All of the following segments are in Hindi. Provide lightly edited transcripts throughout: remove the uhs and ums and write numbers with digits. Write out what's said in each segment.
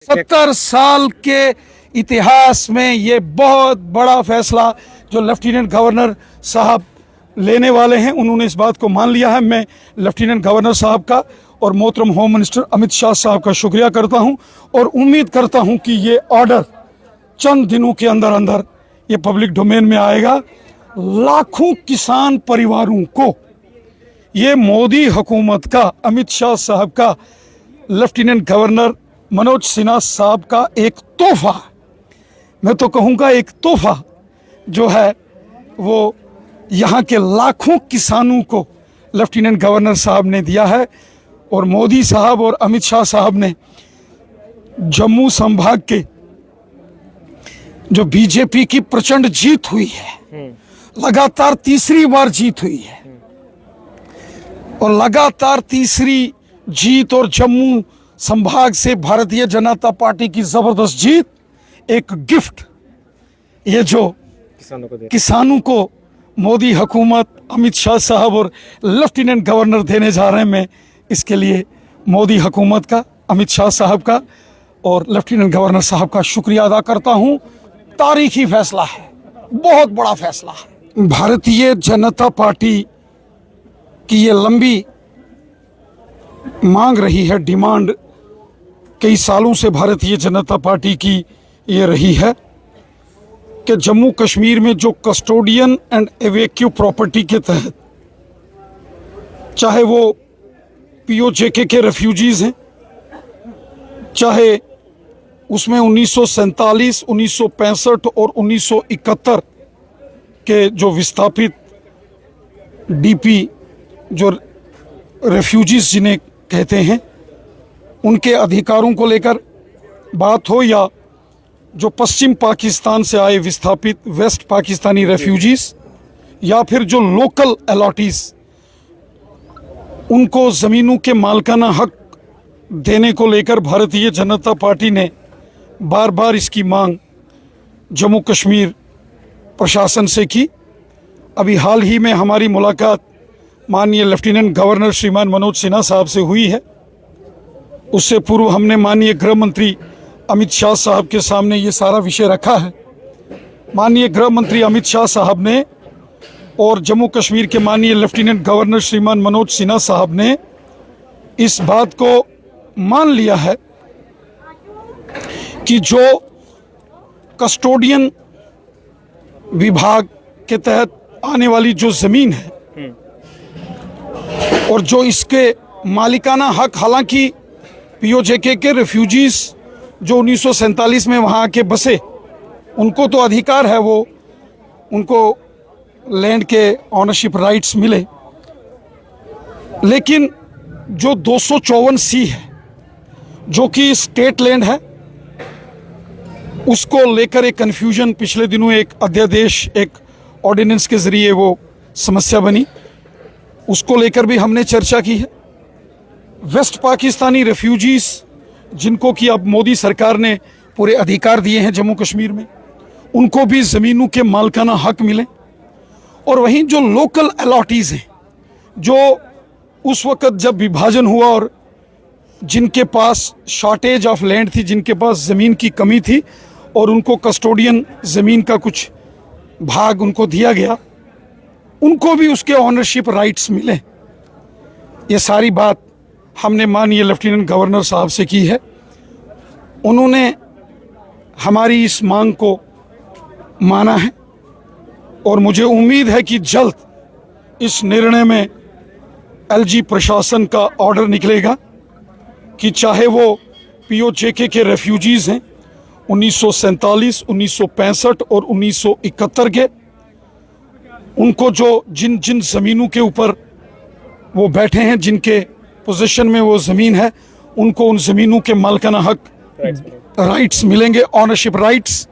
70 साल के इतिहास में ये बहुत बड़ा फैसला जो लेफ्टिनेंट गवर्नर साहब लेने वाले हैं, उन्होंने इस बात को मान लिया है। मैं लेफ्टिनेंट गवर्नर साहब का और मोहतरम होम मिनिस्टर अमित शाह साहब का शुक्रिया करता हूं और उम्मीद करता हूं कि ये ऑर्डर चंद दिनों के अंदर अंदर ये पब्लिक डोमेन में आएगा। लाखों किसान परिवारों को ये मोदी हुकूमत का, अमित शाह साहब का, लेफ्टिनेंट गवर्नर मनोज सिन्हा साहब का एक तोहफा, मैं तो कहूँगा एक तोहफा जो है वो यहाँ के लाखों किसानों को लेफ्टिनेंट गवर्नर साहब ने दिया है। और मोदी साहब और अमित शाह साहब ने जम्मू संभाग के जो बीजेपी की प्रचंड जीत हुई है, लगातार तीसरी बार जीत हुई है, और लगातार तीसरी जीत और जम्मू संभाग से भारतीय जनता पार्टी की जबरदस्त जीत, एक गिफ्ट ये जो किसानों को मोदी हुकूमत, अमित शाह साहब और लेफ्टिनेंट गवर्नर देने जा रहे हैं, मैं इसके लिए मोदी हुकूमत का, अमित शाह साहब का और लेफ्टिनेंट गवर्नर साहब का शुक्रिया अदा करता हूं। तारीखी फैसला है, बहुत बड़ा फैसला है। भारतीय जनता पार्टी की ये लंबी मांग रही है, डिमांड कई सालों से भारतीय जनता पार्टी की ये रही है कि जम्मू कश्मीर में जो कस्टोडियन एंड एवेक्यू प्रॉपर्टी के तहत, चाहे वो पीओजेके के रेफ्यूजीज हैं, चाहे उसमें 1947, 1965 और 1971 के जो विस्थापित डीपी जो रेफ्यूजीज जिन्हें कहते हैं, उनके अधिकारों को लेकर बात हो, या जो पश्चिम पाकिस्तान से आए विस्थापित वेस्ट पाकिस्तानी रेफ्यूजीज, या फिर जो लोकल अलॉटीज, उनको ज़मीनों के मालिकाना हक देने को लेकर भारतीय जनता पार्टी ने बार बार इसकी मांग जम्मू कश्मीर प्रशासन से की। अभी हाल ही में हमारी मुलाकात माननीय लेफ्टिनेंट गवर्नर श्रीमान मनोज सिन्हा साहब से हुई है। उससे पूर्व हमने माननीय गृह मंत्री अमित शाह साहब के सामने ये सारा विषय रखा है। माननीय गृह मंत्री अमित शाह साहब ने और जम्मू कश्मीर के माननीय लेफ्टिनेंट गवर्नर श्रीमान मनोज सिन्हा साहब ने इस बात को मान लिया है कि जो कस्टोडियन विभाग के तहत आने वाली जो ज़मीन है और जो इसके मालिकाना हक, हालांकि पीओजेके के रेफ्यूजीज जो 1947 में वहाँ आके बसे, उनको तो अधिकार है, वो उनको लैंड के ऑनरशिप राइट्स मिले, लेकिन जो 254 सी है जो कि स्टेट लैंड है, उसको लेकर एक कन्फ्यूजन पिछले दिनों एक अध्यादेश, एक ऑर्डिनेंस के ज़रिए वो समस्या बनी, उसको लेकर भी हमने चर्चा की है। वेस्ट पाकिस्तानी रेफ्यूजीज जिनको कि अब मोदी सरकार ने पूरे अधिकार दिए हैं जम्मू कश्मीर में, उनको भी ज़मीनों के मालिकाना हक मिले। और वहीं जो लोकल अलॉटीज़ हैं, जो उस वक़्त जब विभाजन हुआ और जिनके पास शॉर्टेज ऑफ लैंड थी, जिनके पास ज़मीन की कमी थी और उनको कस्टोडियन ज़मीन का कुछ भाग उनको दिया गया, उनको भी उसके ऑनरशिप राइट्स मिले। ये सारी बात हमने माननीय लेफ्टिनेंट गवर्नर साहब से की है। उन्होंने हमारी इस मांग को माना है और मुझे उम्मीद है कि जल्द इस निर्णय में एलजी प्रशासन का ऑर्डर निकलेगा कि चाहे वो पीओजेके के रेफ्यूजीज हैं 1947, 1965 और 1971 के, उनको जो जिन जिन ज़मीनों के ऊपर वो बैठे हैं, जिनके पोजीशन में वो ज़मीन है, उनको उन ज़मीनों के मालिकाना हक, राइट्स मिलेंगे, ऑनरशिप राइट्स।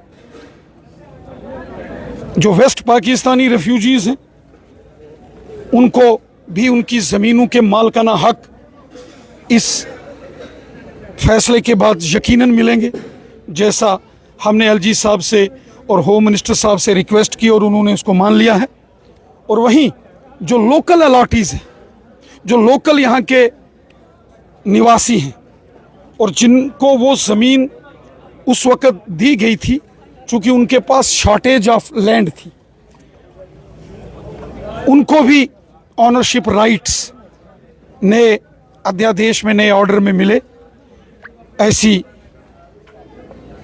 जो वेस्ट पाकिस्तानी रेफ्यूजीज हैं, उनको भी उनकी ज़मीनों के मालिकाना हक इस फैसले के बाद यकीनन मिलेंगे, जैसा हमने एलजी साहब से और होम मिनिस्टर साहब से रिक्वेस्ट की और उन्होंने उसको मान लिया है। और वहीं जो लोकल अलॉटीज़ हैं, जो लोकल यहाँ के निवासी हैं, और जिनको वो ज़मीन उस वक़्त दी गई थी, चूँकि उनके पास शॉर्टेज ऑफ लैंड थी, उनको भी ऑनरशिप राइट्स नए अध्यादेश में, नए ऑर्डर में मिले। ऐसी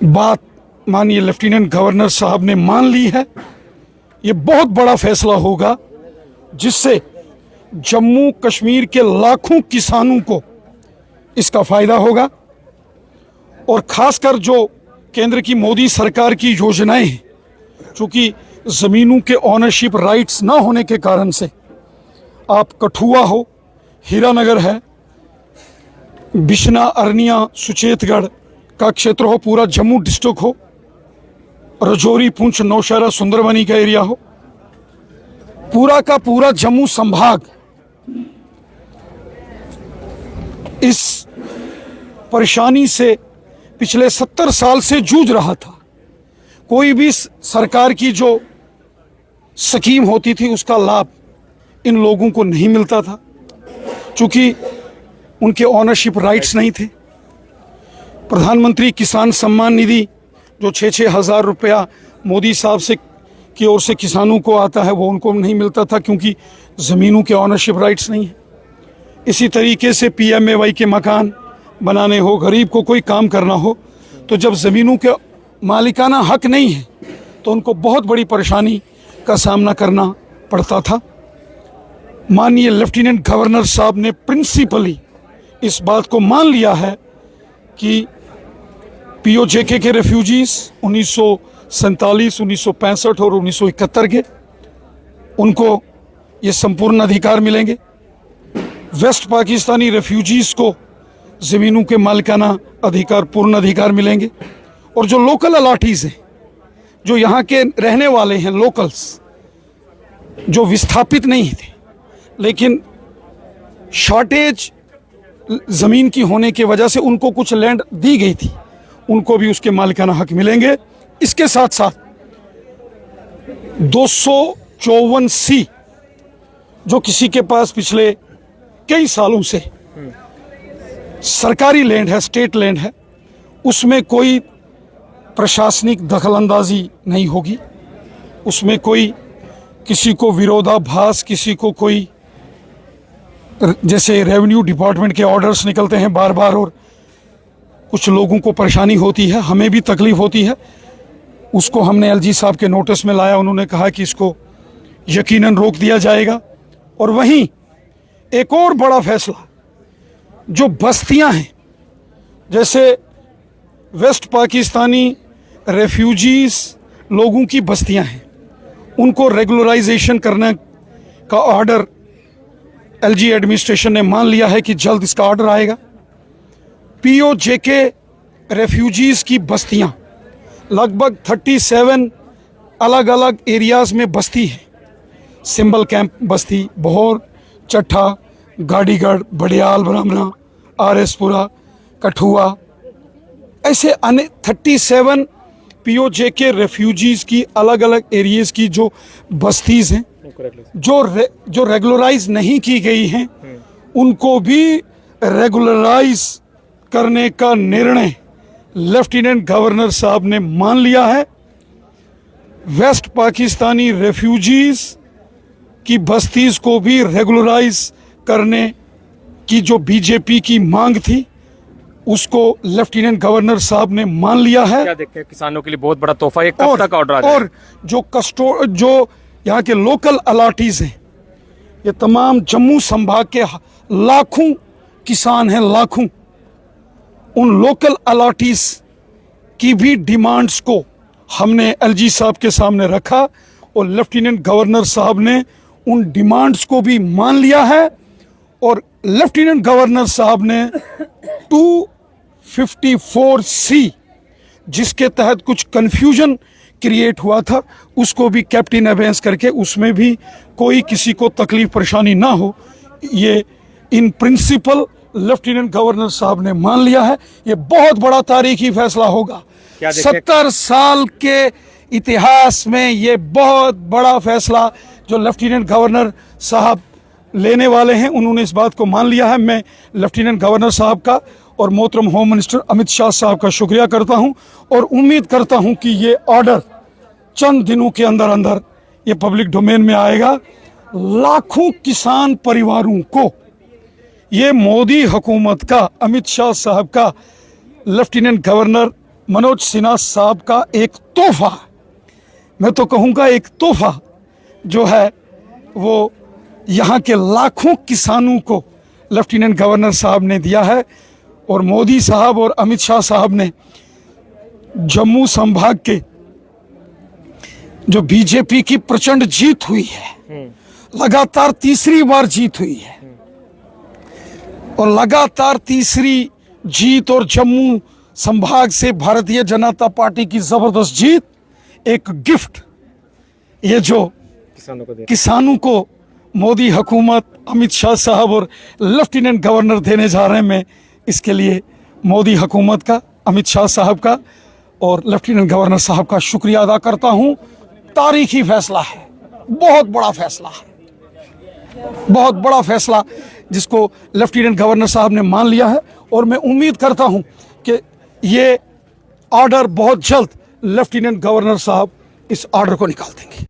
बात माननीय लेफ्टिनेंट गवर्नर साहब ने मान ली है। ये बहुत बड़ा फैसला होगा जिससे जम्मू कश्मीर के लाखों किसानों को इसका फ़ायदा होगा। और ख़ासकर जो केंद्र की मोदी सरकार की योजनाएं हैं, चूँकि ज़मीनों के ऑनरशिप राइट्स ना होने के कारण से, आप कठुआ हो, हीरानगर है, बिश्ना, अरनिया, सुचेतगढ़ का क्षेत्र हो, पूरा जम्मू डिस्ट्रिक्ट हो, रजौरी, पुंछ, नौशहरा, सुंदरबनी का एरिया हो, पूरा का पूरा जम्मू संभाग इस परेशानी से पिछले 70 साल से जूझ रहा था। कोई भी सरकार की जो स्कीम होती थी उसका लाभ इन लोगों को नहीं मिलता था, चूँकि उनके ऑनरशिप राइट्स नहीं थे। प्रधानमंत्री किसान सम्मान निधि जो 6-6 हज़ार रुपया मोदी साहब से की ओर से किसानों को आता है, वो उनको नहीं मिलता था, क्योंकि ज़मीनों के ऑनरशिप राइट्स नहीं है। इसी तरीके से PMAY के मकान बनाने हो, गरीब को कोई काम करना हो, तो जब ज़मीनों के मालिकाना हक नहीं है तो उनको बहुत बड़ी परेशानी का सामना करना पड़ता था। माननीय लेफ्टिनेंट गवर्नर साहब ने प्रिंसिपली इस बात को मान लिया है कि POJK के रेफ्यूजीज़ 1947, 1965 और 1971 के, उनको ये संपूर्ण अधिकार मिलेंगे। वेस्ट पाकिस्तानी रेफ्यूजीज़ को ज़मीनों के मालिकाना अधिकार, पूर्ण अधिकार मिलेंगे। और जो लोकल अलाटीज़ हैं, जो यहाँ के रहने वाले हैं, लोकल्स जो विस्थापित नहीं थे लेकिन शॉर्टेज ज़मीन की होने की वजह से उनको कुछ लैंड दी गई थी, उनको भी उसके मालिकाना हक मिलेंगे। इसके साथ साथ 254C जो किसी के पास पिछले कई सालों से सरकारी लैंड है, स्टेट लैंड है, उसमें कोई प्रशासनिक दखलंदाजी नहीं होगी, उसमें कोई किसी को विरोधाभास, किसी को कोई, जैसे रेवेन्यू डिपार्टमेंट के ऑर्डर्स निकलते हैं बार बार और कुछ लोगों को परेशानी होती है, हमें भी तकलीफ़ होती है, उसको हमने LG साहब के नोटिस में लाया। उन्होंने कहा कि इसको यकीनन रोक दिया जाएगा। और वहीं एक और बड़ा फैसला, जो बस्तियां हैं, जैसे वेस्ट पाकिस्तानी रेफ्यूजीज़ लोगों की बस्तियां हैं, उनको रेगुलराइजेशन करने का ऑर्डर LG एडमिनिस्ट्रेशन ने मान लिया है कि जल्द इसका ऑर्डर आएगा। POJK रेफ्यूजीज़ की बस्तियां लगभग 37 अलग अलग एरियाज़ में बस्ती है। सिंबल कैंप बस्ती, बहौर, चट्ठा, गाड़ीगढ़, बडियाल, ब्राह्मणा, RSपुरा, कठुआ, ऐसे 37 POJK रेफ्यूजीज़ की अलग अलग एरियाज़ की जो बस्तीज़ हैं, जो रेगुलराइज नहीं की गई हैं, उनको भी रेगुलराइज करने का निर्णय लेफ्टिनेंट गवर्नर साहब ने मान लिया है। वेस्ट पाकिस्तानी रेफ्यूजीज़ की बस्तीज़ को भी रेगुलराइज करने की जो बीजेपी की मांग थी, उसको लेफ्टिनेंट गवर्नर साहब ने मान लिया है। क्या देखते हैं, किसानों के लिए बहुत बड़ा तोहफा, एक कब तक ऑर्डर आ जाएगा? और जो यहाँ के लोकल अलाटीज़ हैं, ये तमाम जम्मू संभाग के लाखों किसान हैं, लाखों, उन लोकल अलाटीज़ की भी डिमांड्स को हमने LG साहब के सामने रखा और लेफ्टिनेंट गवर्नर साहब ने उन डिमांड्स को भी मान लिया है। और लेफ्टिनेंट गवर्नर साहब ने 254C जिसके तहत कुछ कन्फ्यूजन क्रिएट हुआ था, उसको भी कैप्टन अबेंस करके उसमें भी कोई किसी को तकलीफ परेशानी ना हो, ये इन प्रिंसिपल लेफ्टिनेंट गवर्नर साहब ने मान लिया है। ये बहुत बड़ा तारीखी फैसला होगा। 70 साल के इतिहास में ये बहुत बड़ा फैसला जो लेफ्टिनेंट गवर्नर साहब लेने वाले हैं, उन्होंने इस बात को मान लिया है। मैं लेफ्टिनेंट गवर्नर साहब का और मोहतरम होम मिनिस्टर अमित शाह साहब का शुक्रिया करता हूं और उम्मीद करता हूं कि ये ऑर्डर चंद दिनों के अंदर अंदर ये पब्लिक डोमेन में आएगा। लाखों किसान परिवारों को ये मोदी हुकूमत का, अमित शाह साहब का, लेफ्टिनेंट गवर्नर मनोज सिन्हा साहब का एक तोहफा, मैं तो कहूँगा एक तोहफा जो है वो यहाँ के लाखों किसानों को लेफ्टिनेंट गवर्नर साहब ने दिया है। और मोदी साहब और अमित शाह साहब ने जम्मू संभाग के जो बीजेपी की प्रचंड जीत हुई है, लगातार तीसरी बार जीत हुई है, और लगातार तीसरी जीत और जम्मू संभाग से भारतीय जनता पार्टी की जबरदस्त जीत, एक गिफ्ट ये जो किसानों को मोदी हुकूमत, अमित शाह साहब और लेफ्टिनेंट गवर्नर देने जा रहे हैं, मैं इसके लिए मोदी हुकूमत का, अमित शाह साहब का और लेफ्टिनेंट गवर्नर साहब का शुक्रिया अदा करता हूं। तारीखी फैसला है, बहुत बड़ा फैसला है, बहुत बड़ा फैसला जिसको लेफ्टिनेंट गवर्नर साहब ने मान लिया है। और मैं उम्मीद करता हूं कि ये ऑर्डर बहुत जल्द लेफ्टिनेंट गवर्नर साहब इस ऑर्डर को निकाल देंगे।